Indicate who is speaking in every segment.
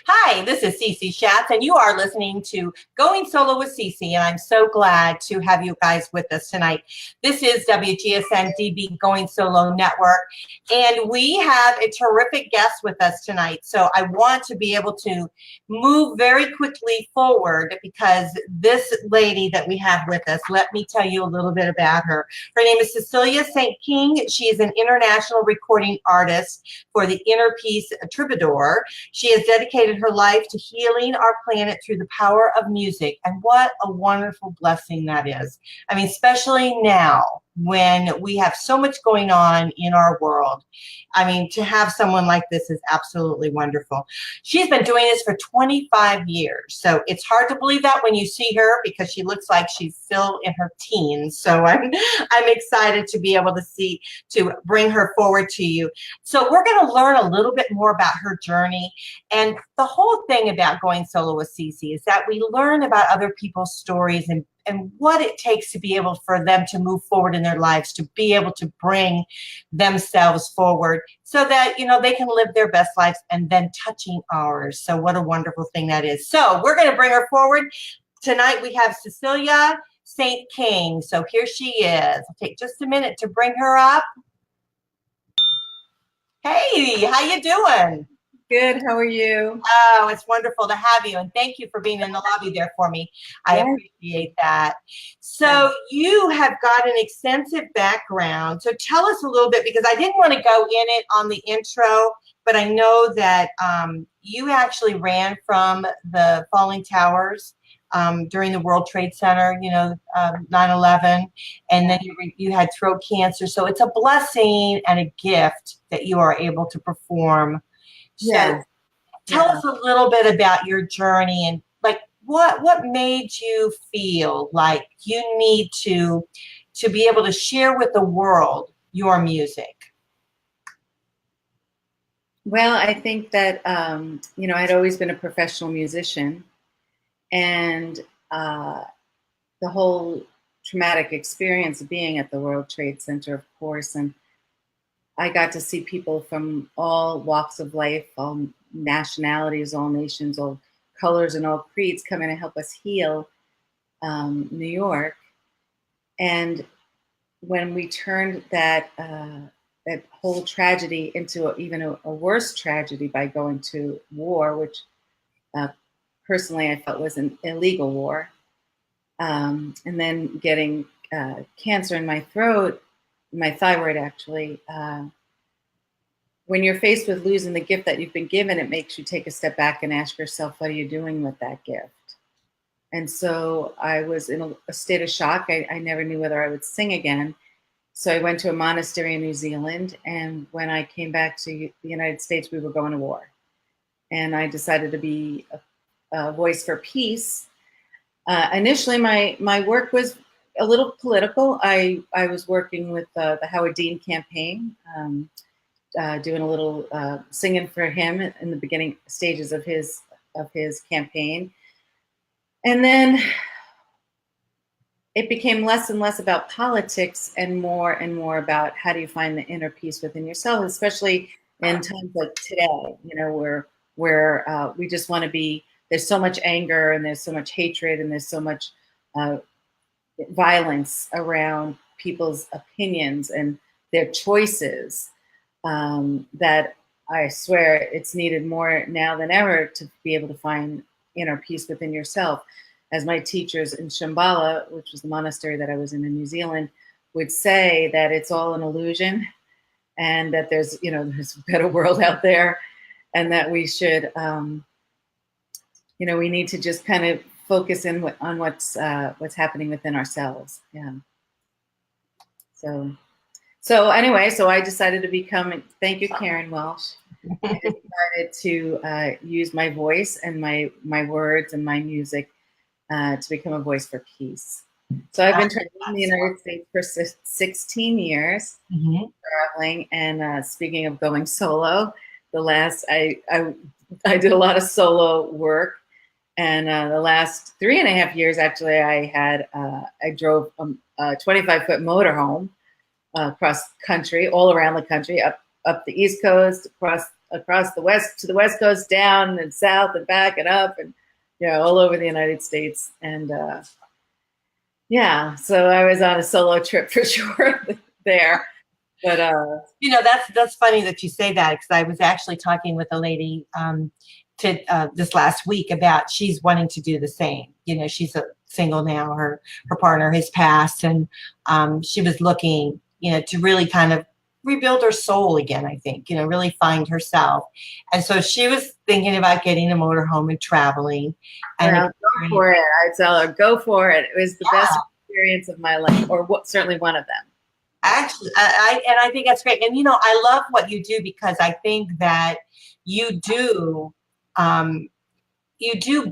Speaker 1: Hi, this is Cece Schatz, and you are listening to Going Solo with Cece, and I'm so glad to have you guys with us tonight. This is WGSN-DB Going Solo Network, and we have a terrific guest with us tonight. So I want to be able to move very quickly forward because this lady that we have with us, let me tell you a little bit about her. Her name is Cecilia St. King. She is an international recording artist for the Inner Peace Troubadour. She has dedicated her life to healing our planet through the power of music. And what a wonderful blessing that is. I mean, especially now when we have so much going on in our world. I mean, to have someone like this is absolutely wonderful. She's been doing this for 25 years. So it's hard to believe that when you see her because she looks like she's still in her teens. So I'm excited to be able to bring her forward to you. So we're going to learn a little bit more about her journey. And the whole thing about Going Solo with Cece is that we learn about other people's stories and what it takes to be able for them to move forward in their lives, to be able to bring themselves forward so that, they can live their best lives and then touching ours. So what a wonderful thing that is. So we're going to bring her forward. Tonight we have Cecilia St. King. So here she is. I'll take just a minute to bring her up. Hey, how you doing?
Speaker 2: Good. How are you?
Speaker 1: Oh, it's wonderful to have you. And thank you for being in the lobby there for me. I appreciate that. So you have got an extensive background. So tell us a little bit, because I didn't want to go in it on the intro, but I know that you actually ran from the falling towers during the World Trade Center, 9/11, and then you had throat cancer. So it's a blessing and a gift that you are able to perform. So tell us a little bit about your journey and like what made you feel like you need to be able to share with the world your music.
Speaker 2: Well, I think that, I'd always been a professional musician, and the whole traumatic experience of being at the World Trade Center, of course, and I got to see people from all walks of life, all nationalities, all nations, all colors, and all creeds come in and help us heal New York. And when we turned that whole tragedy into even a worse tragedy by going to war, which personally I felt was an illegal war, and then getting cancer in my throat, my thyroid actually, when you're faced with losing the gift that you've been given, it makes you take a step back and ask yourself, what are you doing with that gift? And so I was in a state of shock. I never knew whether I would sing again. So I went to a monastery in New Zealand. And when I came back to the United States, we were going to war. And I decided to be a voice for peace. Initially, my work was a little political. I was working with the Howard Dean campaign, doing a little singing for him in the beginning stages of his campaign. And then it became less and less about politics and more about how do you find the inner peace within yourself, especially in times like today, where we just want to be, there's so much anger and there's so much hatred and there's so much violence around people's opinions and their choices, that I swear it's needed more now than ever to be able to find inner peace within yourself. As my teachers in Shambhala, which was the monastery that I was in New Zealand, would say, that it's all an illusion and that there's a better world out there, and that we should, we need to just kind of focus in on what's happening within ourselves. Yeah. So anyway, so I decided to become, thank you, Karen Welsh. I decided to use my voice and my words and my music to become a voice for peace. So I've been traveling in the United States for 16 years, traveling, and speaking of going solo, I did a lot of solo work, and the last 3.5 years, actually, I drove a 25-foot motorhome across country, all around the country, up the East Coast, across across the west to the West Coast, down and south and back and up, and all over the United States. And so I was on a solo trip for sure there. But
Speaker 1: that's funny that you say that, because I was actually talking with a lady this last week about she's wanting to do the same. She's single now. Her partner has passed, and she was looking, to really kind of rebuild her soul again, I think, really find herself. And so she was thinking about getting a motorhome and traveling. And
Speaker 2: go for it. I tell her, go for it. It was the best experience of my life, or certainly one of them.
Speaker 1: Actually, I think that's great. And, I love what you do, because I think that you do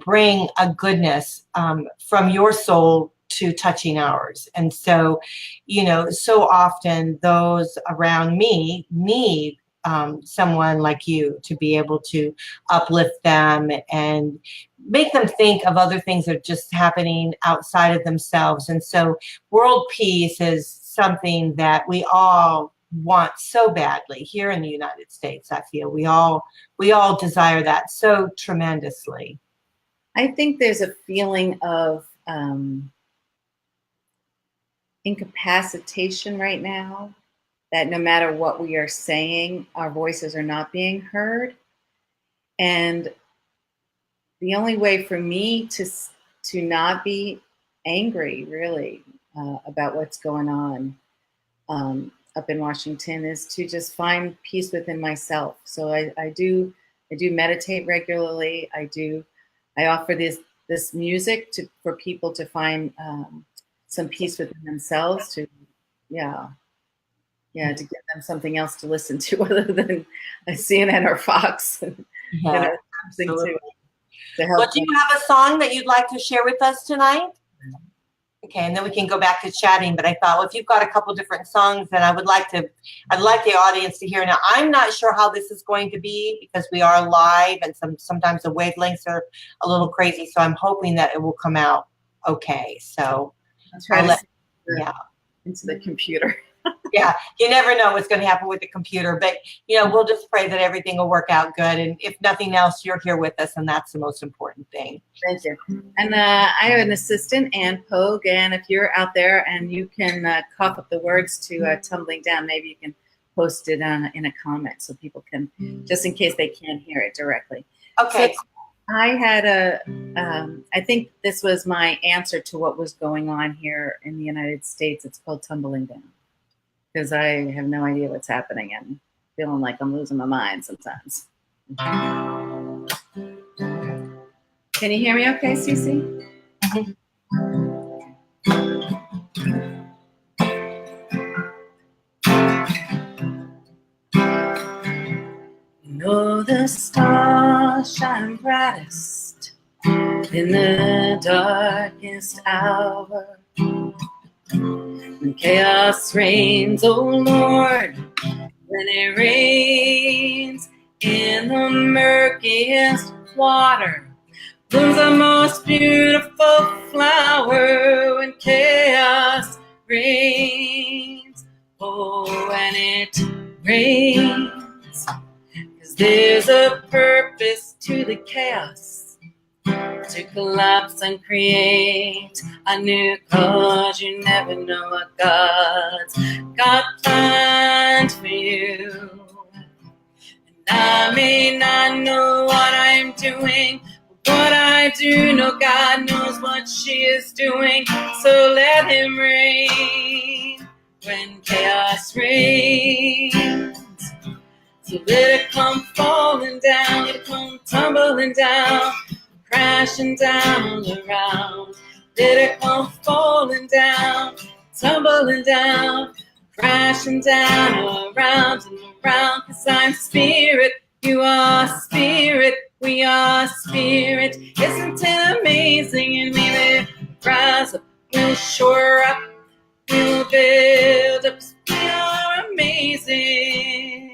Speaker 1: bring a goodness from your soul to touching ours. And so, so often those around me need someone like you to be able to uplift them and make them think of other things that are just happening outside of themselves. And so world peace is something that we all want so badly here in the United States. I feel we all desire that so tremendously.
Speaker 2: I think there's a feeling of incapacitation right now, that no matter what we are saying, our voices are not being heard. And the only way for me to not be angry, really, about what's going on up in Washington is to just find peace within myself. So I do meditate regularly. I offer this music for people to find some peace within themselves, to give them something else to listen to other than CNN or Fox.
Speaker 1: Absolutely.
Speaker 2: To help.
Speaker 1: Well, do you have a song that you'd like to share with us tonight? Okay, and then we can go back to chatting. But I thought, well, if you've got a couple different songs, then I'd like the audience to hear. Now, I'm not sure how this is going to be, because we are live, and sometimes the wavelengths are a little crazy. So I'm hoping that it will come out okay. So
Speaker 2: I'll try into the computer.
Speaker 1: Yeah, you never know what's going to happen with the computer, but we'll just pray that everything will work out good. And if nothing else, you're here with us, and that's the most important thing.
Speaker 2: Thank you. And I have an assistant, Ann Pogue, and if you're out there and you can cough up the words to Tumbling Down, maybe you can post it in a comment so people can, just in case they can't hear it directly.
Speaker 1: Okay.
Speaker 2: So I had I think this was my answer to what was going on here in the United States. It's called Tumbling Down, because I have no idea what's happening and feeling like I'm losing my mind sometimes. Can you hear me okay, Cece? The stars shine brightest in the darkest hour. When chaos reigns, oh Lord, when it rains in the murkiest water, blooms the most beautiful flower. When chaos reigns, oh, when it rains, 'cause there's a purpose to the chaos, to collapse and create a new cause. You never know what God's got planned for you. And I may not know what I'm doing, but what I do know, God knows what she is doing. So let him reign when chaos reigns. So let it come falling down, let it come tumbling down, crashing down around. Let it come falling down, tumbling down, crashing down around and around. 'Cause I'm spirit, you are spirit, we are spirit. Isn't it amazing? And we will rise up, we'll shore up, we'll build up. We are amazing.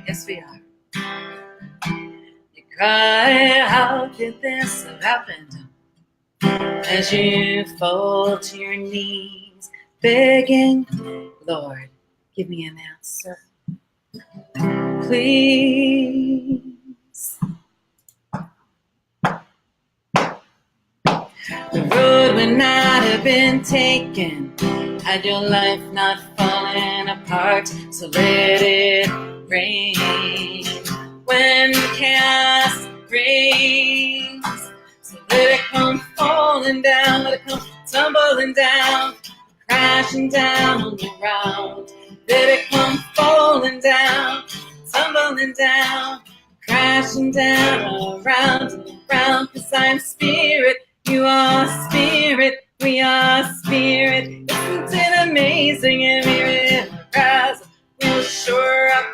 Speaker 2: Yes, we are. You cry, how could this have happened? As you fall to your knees, begging, Lord, give me an answer. please. The road would not have been taken had your life not fallen apart. So let it rain when chaos brings. So let it come falling down, let it come tumbling down, crashing down on the ground. Let it come falling down, tumbling down, crashing down around and around. 'Cause I'm spirit, you are spirit, we are spirit. Isn't it amazing? And we will rise, we will shore up,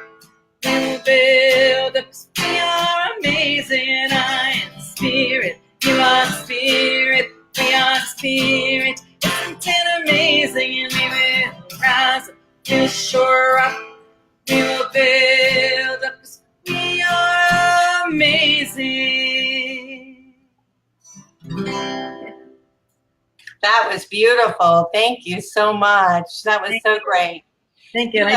Speaker 2: we will build up. 'Cause we are amazing, and I am spirit, you are spirit, we are spirit. Isn't it amazing? And we will rise, we will shore up, we will build up. 'Cause we are amazing.
Speaker 1: That was beautiful. Thank you so much. That was so great.
Speaker 2: Thank you. And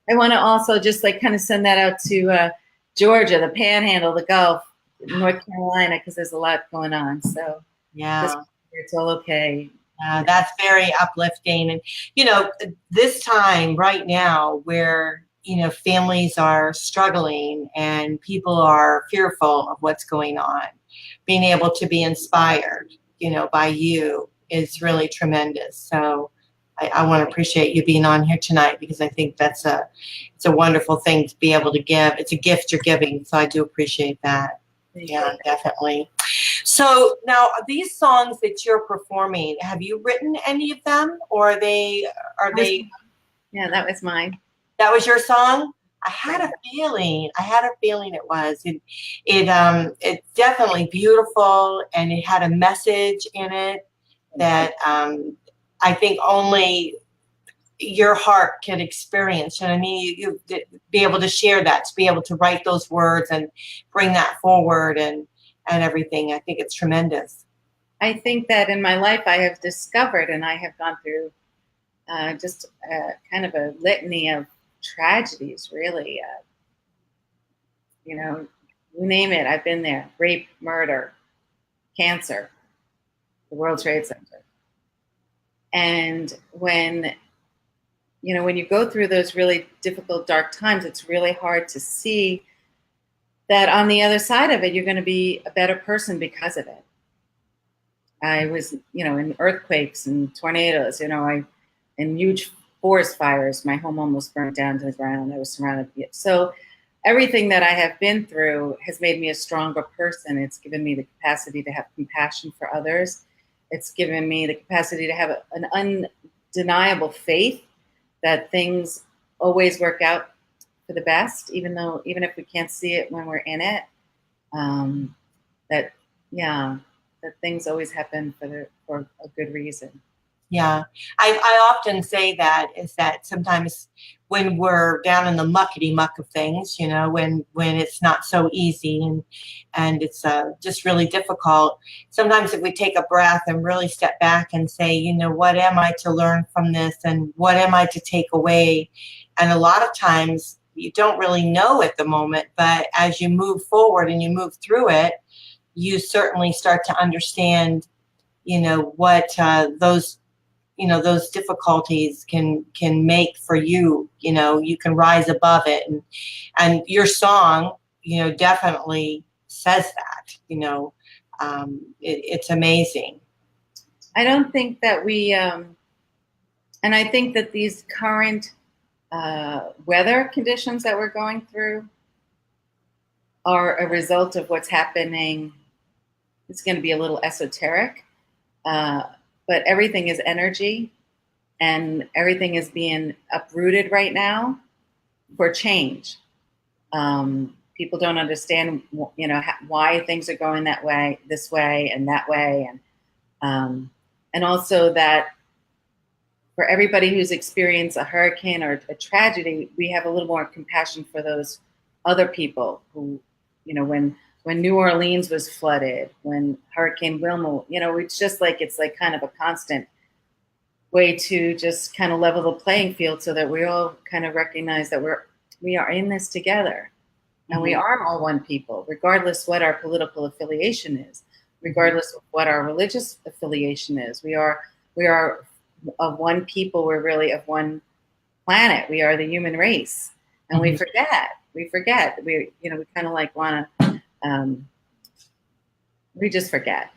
Speaker 2: I want to also just like kind of send that out to Georgia, the Panhandle, the Gulf, North Carolina, because there's a lot going on. So
Speaker 1: Yeah.
Speaker 2: it's all okay.
Speaker 1: That's very uplifting. And, you know, this time right now where, you know, families are struggling and people are fearful of what's going on, being able to be inspired, you know, by you is really tremendous. So I want to appreciate you being on here tonight, because I think it's a wonderful thing to be able to give. It's a gift you're giving. So I do appreciate that. Yeah, definitely. So now these songs that you're performing, have you written any of them, or are they?
Speaker 2: Yeah, that was mine.
Speaker 1: That was your song? I had a feeling it was. It's definitely beautiful, and it had a message in it that I think only your heart can experience. And I mean, you be able to share that, to be able to write those words and bring that forward and everything. I think it's tremendous.
Speaker 2: I think that in my life I have discovered, and I have gone through just kind of a litany of tragedies, really. You know, you name it, I've been there. Rape, murder, cancer, the World Trade Center. And when you go through those really difficult, dark times, it's really hard to see that on the other side of it, you're going to be a better person because of it. I was, in earthquakes and tornadoes, in huge forest fires. My home almost burnt down to the ground. I was surrounded by it. So everything that I have been through has made me a stronger person. It's given me the capacity to have compassion for others. It's given me the capacity to have an undeniable faith that things always work out for the best, even if we can't see it when we're in it. That things always happen for a good reason.
Speaker 1: Yeah, I often say that sometimes when we're down in the muckety muck of things, when it's not so easy and it's just really difficult, sometimes if we take a breath and really step back and say, what am I to learn from this, and what am I to take away? And a lot of times you don't really know at the moment, but as you move forward and you move through it, you certainly start to understand, what those difficulties can make for you. You can rise above it, and your song, definitely says that. It's amazing.
Speaker 2: I don't think that we, and I think that these current weather conditions that we're going through are a result of what's happening. It's going to be a little esoteric, but everything is energy, and everything is being uprooted right now for change. People don't understand, why things are going that way, this way, and that way, and also that for everybody who's experienced a hurricane or a tragedy, we have a little more compassion for those other people who, when New Orleans was flooded, when Hurricane Wilma, it's like kind of a constant way to just kind of level the playing field so that we all kind of recognize that we're We are in this together. And we are all one people, regardless what our political affiliation is, regardless of what our religious affiliation is. We are of one people. We're really of one planet. We are the human race, and we forget. We forget. We kind of like want to. We just forget.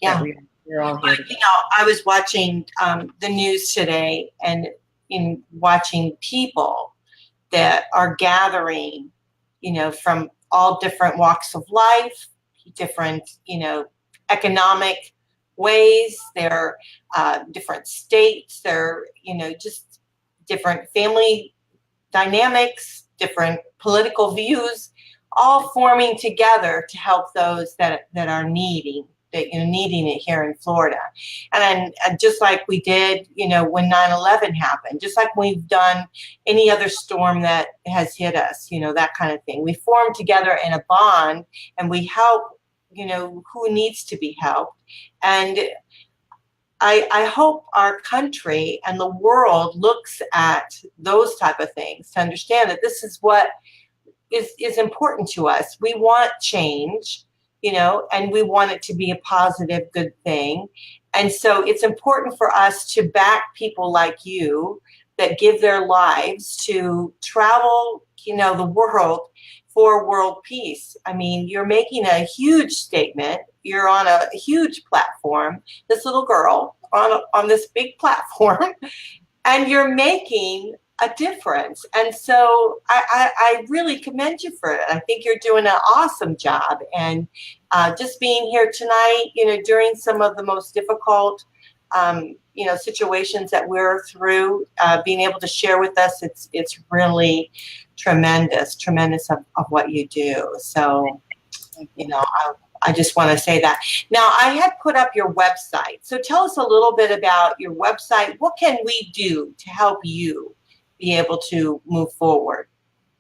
Speaker 1: Yeah,
Speaker 2: we're all here together.
Speaker 1: I was watching the news today, and in watching people that are gathering, from all different walks of life, different, economic ways, they're different states, they're, just different family dynamics, different political views, all forming together to help those that are needing it here in Florida. And just like we did, when 9/11 happened, just like we've done any other storm that has hit us, that kind of thing. We form together in a bond, and we help, who needs to be helped. And I hope our country and the world looks at those type of things to understand that this is what is important to us. We want change, and we want it to be a positive, good thing. And so it's important for us to back people like you that give their lives to travel, the world for world peace. I mean, you're making a huge statement. You're on a huge platform, this little girl on this big platform, and you're making a difference. And so I really commend you for it. I think you're doing an awesome job. And just being here tonight, during some of the most difficult, situations that we're through, being able to share with us, it's really tremendous of what you do. So, I just want to say that. Now, I had put up your website. So tell us a little bit about your website. What can we do to help you be able to move forward?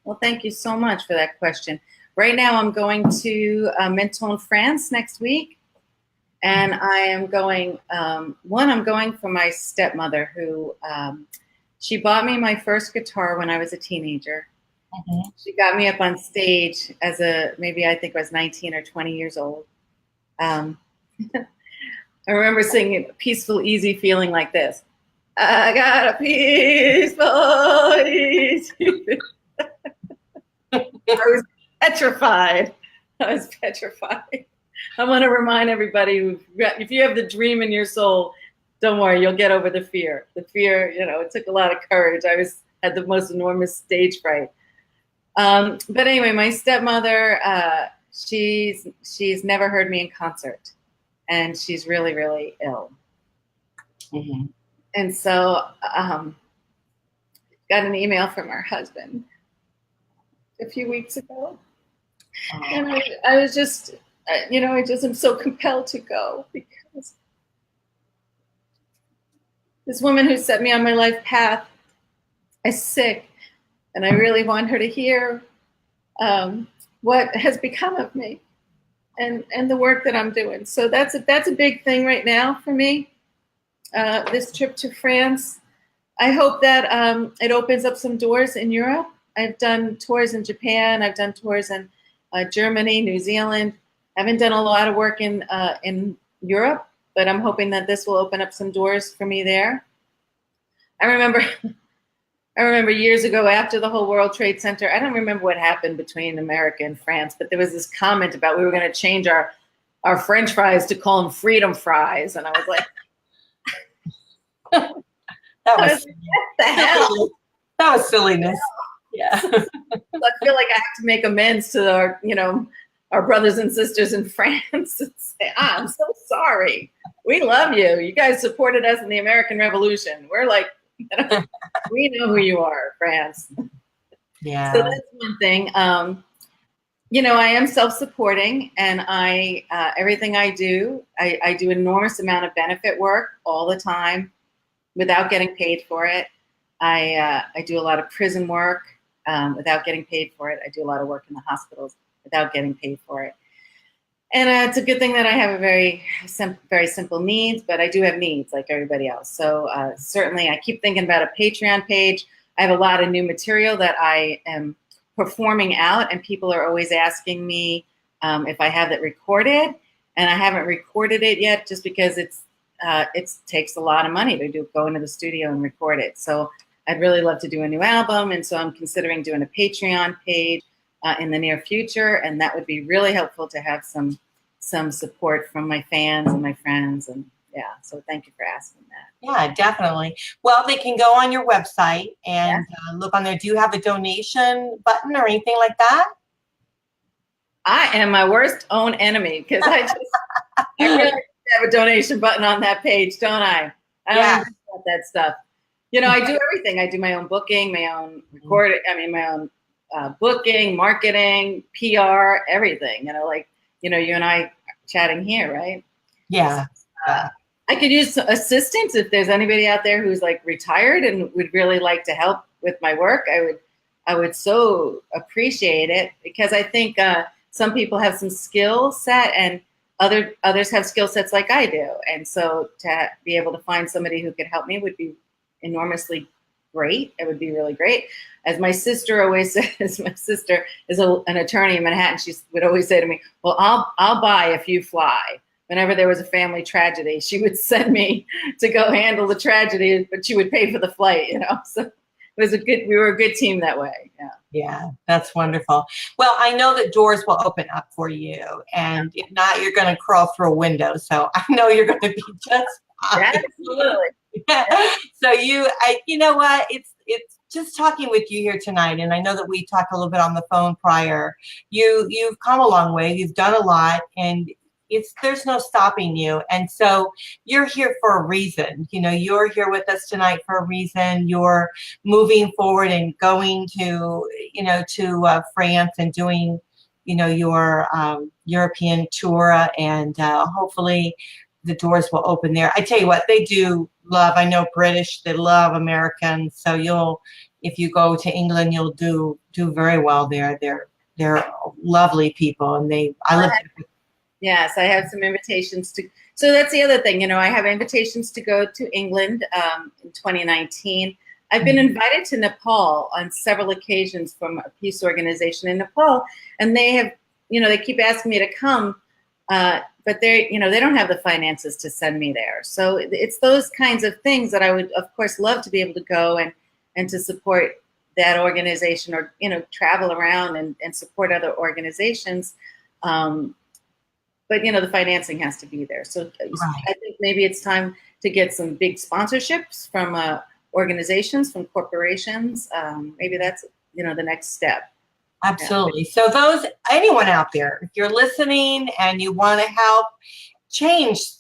Speaker 2: Well, thank you so much for that question. Right now, I'm going to Menton, France next week. And I am going, I'm going for my stepmother, who she bought me my first guitar when I was a teenager. She got me up on stage as maybe I think I was 19 or 20 years old. I remember singing Peaceful, Easy Feeling like this. I got a peaceful, easy. I was petrified. I want to remind everybody, if you have the dream in your soul, don't worry, you'll get over the fear. The fear, it took a lot of courage. I had the most enormous stage fright. But anyway, my stepmother, she's never heard me in concert, and she's really, really ill. And so got an email from her husband a few weeks ago. And I was just, I just am so compelled to go, because this woman who set me on my life path is sick, and I really want her to hear what has become of me and the work that I'm doing. So that's a big thing right now for me. This trip to France, I hope that it opens up some doors in Europe. I've done tours in Japan. I've done tours in Germany, New Zealand. I haven't done a lot of work in Europe, but I'm hoping that this will open up some doors for me there. I remember years ago, after the whole World Trade Center, I don't remember what happened between America and France, but there was this comment about we were going to change our French fries to call them freedom fries. And I was like,
Speaker 1: that was
Speaker 2: what the hell?
Speaker 1: That was silliness. Yeah.
Speaker 2: I feel like I have to make amends to our brothers and sisters in France and say, I'm so sorry. We love you. You guys supported us in the American Revolution. We're like, we know who you are, France.
Speaker 1: Yeah.
Speaker 2: So that's one thing. I am self-supporting, and everything I do an enormous amount of benefit work all the time without getting paid for it. I do a lot of prison work without getting paid for it. I do a lot of work in the hospitals without getting paid for it. And it's a good thing that I have a very simple needs, but I do have needs like everybody else. So certainly I keep thinking about a Patreon page. I have a lot of new material that I am performing out, and people are always asking me if I have it recorded, and I haven't recorded it yet, just because it takes a lot of money to go into the studio and record it. So I'd really love to do a new album, and so I'm considering doing a Patreon page in the near future, and that would be really helpful to have some support from my fans and my friends, and yeah. So thank you for asking that.
Speaker 1: Yeah, definitely. Well, they can go on your website and look on there. Do you have a donation button or anything like that?
Speaker 2: I am my worst own enemy, because I really have a donation button on that page, don't I? I don't even think about that stuff. You know, I do everything. I do my own booking, my own recording. I mean, my own booking, marketing, PR, everything. You know, like, you know, you and I chatting here, right?
Speaker 1: Yeah.
Speaker 2: I could use assistance if there's anybody out there who's like retired and would really like to help with my work. I would so appreciate it, because I think some people have some skill set and others have skill sets like I do. And so to be able to find somebody who could help me would be enormously great. It would be really great. As my sister always says, my sister is an attorney in Manhattan. She would always say to me, well, I'll buy if you fly. Whenever there was a family tragedy, she would send me to go handle the tragedy, but she would pay for the flight, you know? So we were a good team that way. Yeah.
Speaker 1: Yeah, that's wonderful. Well, I know that doors will open up for you, and if not, you're going to crawl through a window. So I know you're going to be just fine.
Speaker 2: Absolutely.
Speaker 1: So you know what? It's just talking with you here tonight, and I know that we talked a little bit on the phone prior. You've come a long way. You've done a lot, and there's no stopping you. And so you're here for a reason. You know, you're here with us tonight for a reason. You're moving forward and going to, you know, to France and doing, you know, your European tour, and hopefully the doors will open there. I tell you what, they do love, I know British, they love Americans. So if you go to England, you'll do very well there. They're lovely people, and I live.
Speaker 2: Yes, I have some invitations to. So that's the other thing, you know, I have invitations to go to England in 2019. I've been invited to Nepal on several occasions from a peace organization in Nepal, and they have, you know, they keep asking me to come, but they don't have the finances to send me there. So it's those kinds of things that I would, of course, love to be able to go and to support that organization, or, you know, travel around and support other organizations. But, you know, the financing has to be there. So I think maybe it's time to get some big sponsorships from organizations, from corporations. Maybe that's, you know, the next step.
Speaker 1: Absolutely. So anyone out there, if you're listening and you want to help change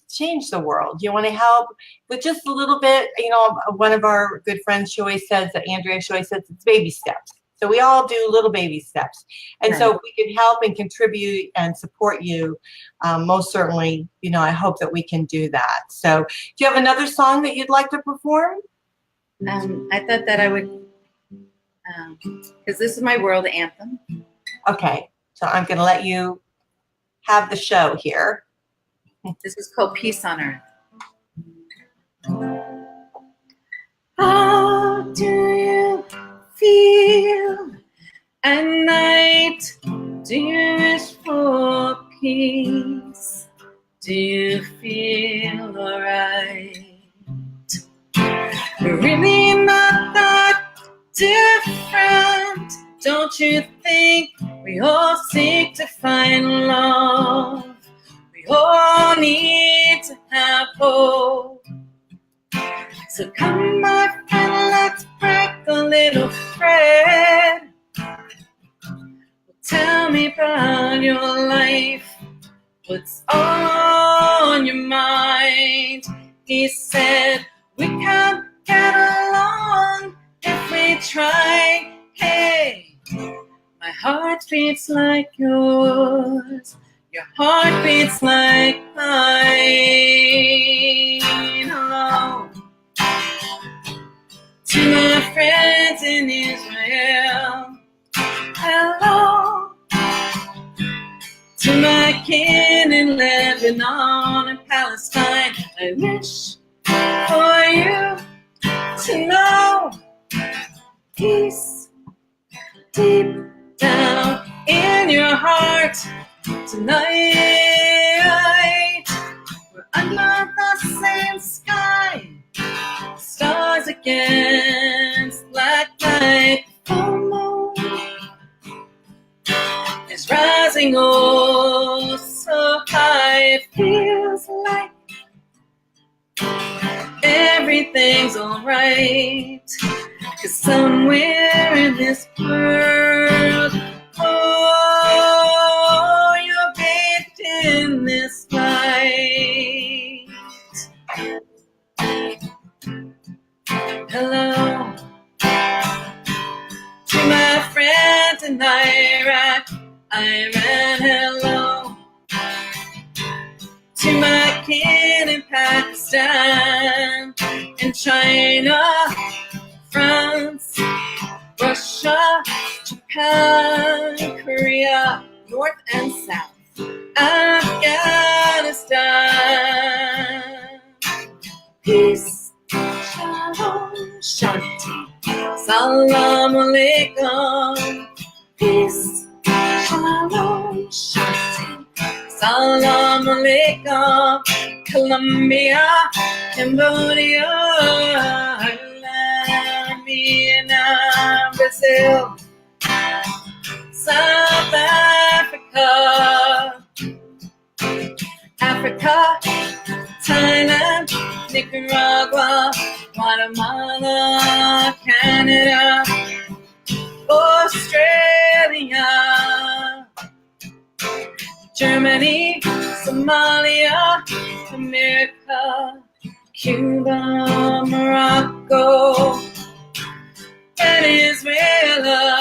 Speaker 1: the world, you want to help with just a little bit, you know, one of our good friends, Andrea, she always says it's baby steps. So we all do little baby steps. And so if we can help and contribute and support you, most certainly, you know, I hope that we can do that. So do you have another song that you'd like to perform?
Speaker 2: I thought that I would, because this is my world anthem.
Speaker 1: Okay. So I'm going to let you have the show here.
Speaker 2: This is called Peace on Earth. How do you feel at night? Do you wish for peace? Do you feel alright? We're really not that different. Don't you think we all seek to find love? We all need to have hope. So come, my friend, let's break a little bread. Tell me about your life. What's on your mind? He said, we can't get along if we try. Hey, my heart beats like yours. Your heart beats like mine. Hello to my friends in Israel. Hello to my kin in Lebanon and Palestine. I wish for you to know peace deep heart tonight. We're under the same sky, stars against black night. Full moon is rising oh so high. It feels like everything's alright, 'cause somewhere in this world, oh, you're bathed in this light. Hello to my friend in Iraq, hello to my kin in Pakistan and China, France, Russia, Japan, Korea, North and South, Afghanistan. Peace, shalom, shanti, salam alaikum. Peace, shalom, shanti, salam alaikum. Colombia, Cambodia, Vietnam, Brazil, South Africa, Thailand, Nicaragua, Guatemala, Canada, Australia, Germany, Somalia, America, Cuba, Morocco, Venezuela.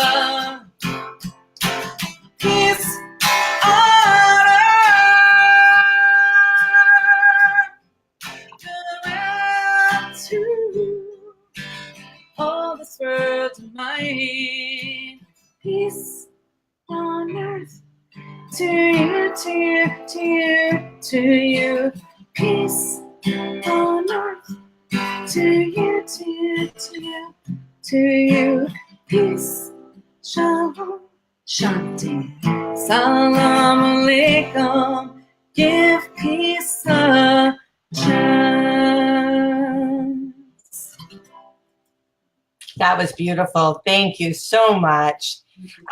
Speaker 2: Peace on earth, around to all this world tonight. Peace on earth, to you, to you, to you, to you. Peace on earth, to you, to you, to you, to you. Peace, shalom, shanti, salam alaikum. Give peace a chance.
Speaker 1: That was beautiful. Thank you so much.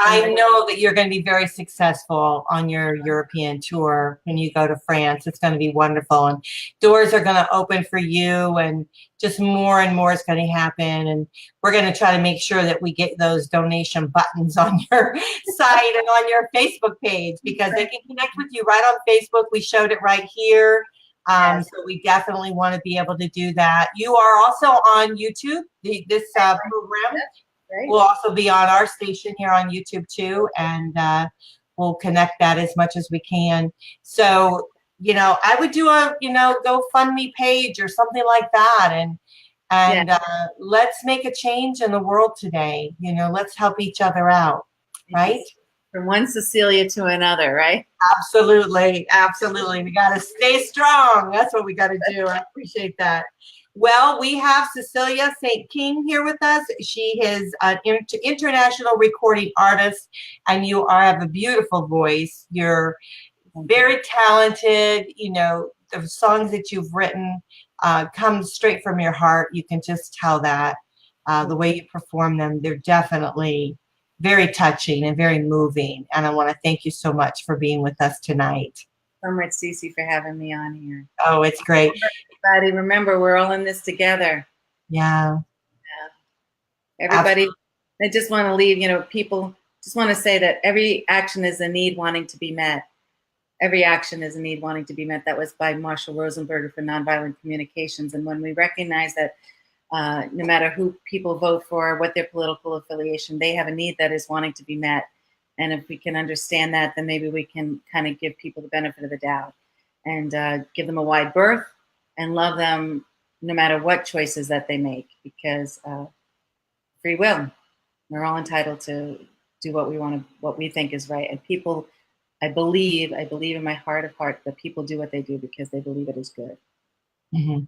Speaker 1: I know that you're going to be very successful on your European tour when you go to France. It's going to be wonderful, and doors are going to open for you, and just more and more is going to happen. And we're going to try to make sure that we get those donation buttons on your site and on your Facebook page, because they can connect with you right on Facebook. We showed it right here. So we definitely want to be able to do that. You are also on YouTube. This program will also be on our station here on YouTube too, and we'll connect that as much as we can. So, you know, I would do a, GoFundMe page or something like that, and let's make a change in the world today. You know, let's help each other out, right?
Speaker 2: From one Cecilia to another, right?
Speaker 1: Absolutely, absolutely. We got to stay strong. That's what we got to do. I appreciate that. Well, we have Cecilia St. King here with us. She is an international recording artist, and you have a beautiful voice. You're very talented. You know, the songs that you've written come straight from your heart. You can just tell that. The way you perform them, they're definitely very touching and very moving. And I want to thank you so much for being with us tonight.
Speaker 2: So much, Cece, for having me on here.
Speaker 1: Oh, it's great.
Speaker 2: Everybody, remember, we're all in this together.
Speaker 1: Yeah.
Speaker 2: Everybody, I just want to leave, people just want to say that every action is a need wanting to be met. Every action is a need wanting to be met. That was by Marshall Rosenberger for Nonviolent Communications. And when we recognize that no matter who people vote for, what their political affiliation, they have a need that is wanting to be met. And if we can understand that, then maybe we can kind of give people the benefit of the doubt and give them a wide berth and love them no matter what choices that they make, because free will, we're all entitled to do what we want to, what we think is right. And people, I believe in my heart of heart that people do what they do because they believe it is good.
Speaker 1: Mm-hmm.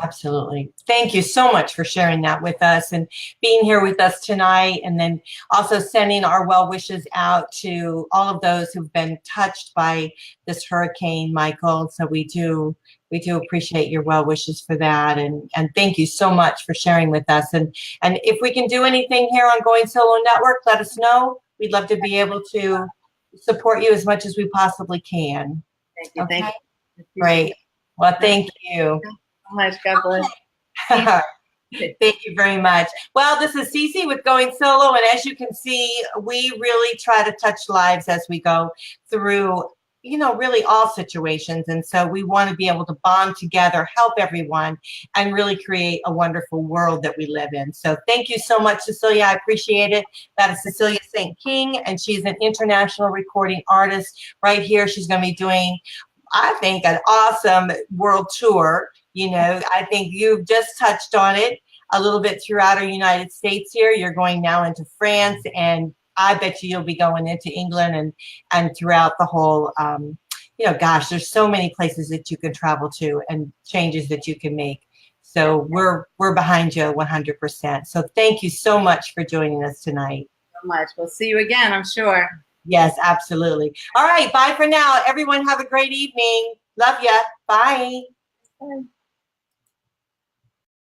Speaker 1: Absolutely. Thank you so much for sharing that with us and being here with us tonight, and then also sending our well wishes out to all of those who've been touched by this Hurricane Michael. So we do appreciate your well wishes for that, and thank you so much for sharing with us. And if we can do anything here on Going Solo Network, let us know. We'd love to be able to support you as much as we possibly can.
Speaker 2: Thank you.
Speaker 1: Okay.
Speaker 2: Thank you.
Speaker 1: Great. Well, thank you.
Speaker 2: So much. God bless.
Speaker 1: Thank you very much. Well, this is Cece with Going Solo, and as you can see, we really try to touch lives as we go through, really all situations. And so we want to be able to bond together, help everyone, and really create a wonderful world that we live in. So thank you so much, Cecilia. I appreciate it. That is Cecilia St. King, and she's an international recording artist right here. She's going to be doing, I think, an awesome world tour. I think you've just touched on it a little bit throughout our United States here. You're going now into France, and I bet you'll be going into England and throughout the whole, gosh, there's so many places that you can travel to and changes that you can make. So we're behind you 100%. So thank you so much for joining us tonight.
Speaker 2: So much. We'll see you again, I'm sure.
Speaker 1: Yes, absolutely. All right. Bye for now. Everyone have a great evening. Love ya. Bye.
Speaker 2: Bye.